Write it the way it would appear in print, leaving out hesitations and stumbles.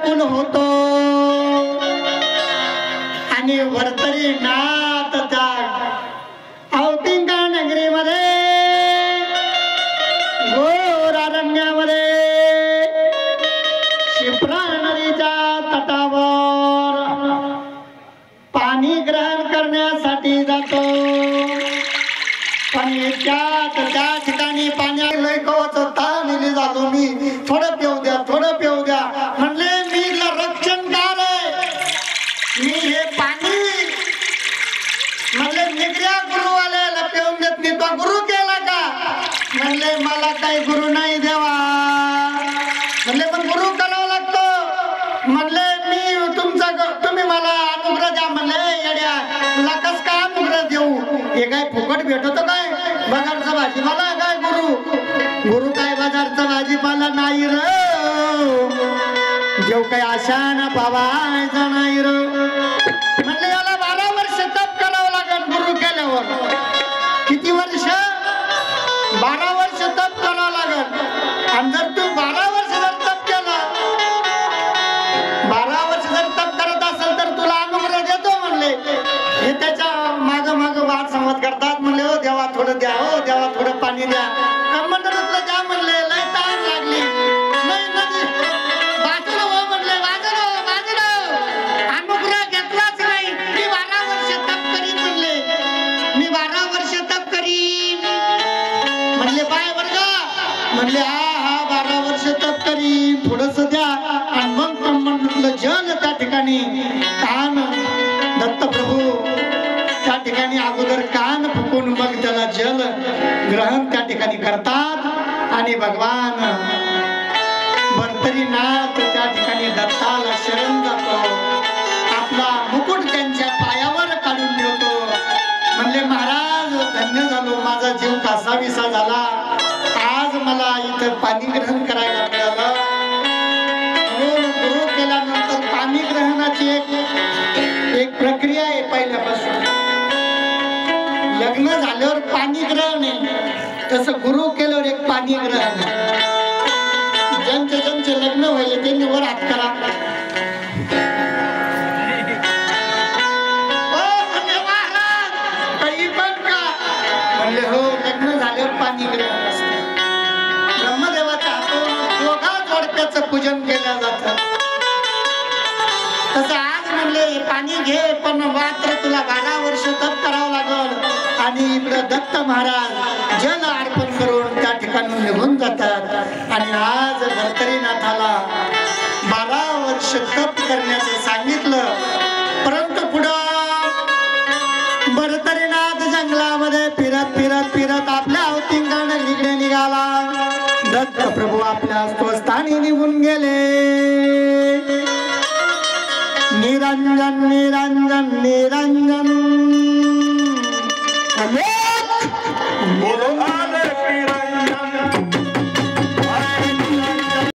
व्याकुल होतो आणि भरतरी नाथ त्या औतिंका नगरीमध्ये घोर अरण्यामध्ये शिप्रा नदीच्या तटावर पाणी ग्रहण करण्यासाठी जातो। पण त्या ठिकाणी पाणी लय कवच ताणली जातो मी थोडं पिऊ द्या म्हणले मी रक्षणकार आहे मी हे पाणी म्हणले निगऱ्या गुरुवाल्याला पिऊन देत नाही तो गुरु केला का म्हणले मला काही गुरु नाही देवा म्हणले पण गुरु करावा लागतो म्हणले मी तुम्ही मला अनुग्रह द्या म्हणले येड्या तुला कस काय अनुग्रह देऊ हे काय फुकट भेटतो काय बाजारचा भाजीपाला काय गुरु काय बाजारचा भाजीपाला नाही र जेव काही आशा ना पावायचा नाही र म्हणले याला 12 वर्ष तप करावं लागेल गुरु केल्यावर किती वर्ष 12 वर्ष तप करावं लागेल आणि जर तू 12 वर्ष जर तप केलं 12 वर्ष जर तप करत असेल तर तुला अनुग्रह देतो म्हणले हे त्याच्या माग वाद संवाद करतात म्हणले हो देवा थोडं द्या हो देवा थोडं पाणी द्या मंडळातलं द्या म्हणले लय ताण लागली नाही नदी वाजलो हो म्हणले वाजलो अनुग्रह घेतलाच नाही मी 12 वर्ष तप करीन म्हणले मी 12 वर्ष तप करीन म्हणले बाय वर्ग म्हणले हा 12 वर्ष तप करीन थोडस द्या आणि मग ब्रह्मांडातलं जल त्या ठिकाणी कान दत्तप्रभू त्या ठिकाणी अगोदर कान फुकून मग त्याला जल ग्रहण त्या ठिकाणी करतात आणि भगवान भर्तरीनाथ त्या ठिकाणी दत्ताला शरण जातो आपला मुकुट त्यांच्या पायावर काढून ठेवतो म्हणले महाराज धन्य झालो माझा जीव कासाविसा झाला आज मला इथं पाणी ग्रहण करायला मिळालं गुरु केल्यानंतर पाणी ग्रहणाची एक प्रक्रिया आहे पहिल्यापासून लग्न झाल्यावर पाणी ग्रहण आहे तसं गुरु केल्यावर एक पाणी ग्रहण आहे ज्यांचे लग्न व्हायले त्यांनी वर हात करा म्हणले हो लग्न झाल्यावर पाणी ग्रहण असते ब्रह्मदेवाच्या हातून दोघा जोडप्याचं पूजन केलं जातं तसं आज म्हणले पाणी घे पण मात्र तुला 12 वर्ष तप करावं लागल आणि इकडं दत्त महाराज जल अर्पण करून त्या ठिकाणी निघून जातात आणि आज भर्तरीनाथाला 12 वर्ष तप करण्याचं सांगितलं परंतु पुढं भर्तरीनाथ जंगलामध्ये फिरत आपल्या अवतिंगाने निघणे निघाला दत्त प्रभू आपल्या स्वस्थानी निघून गेले निरंजन निरंजन निरंजन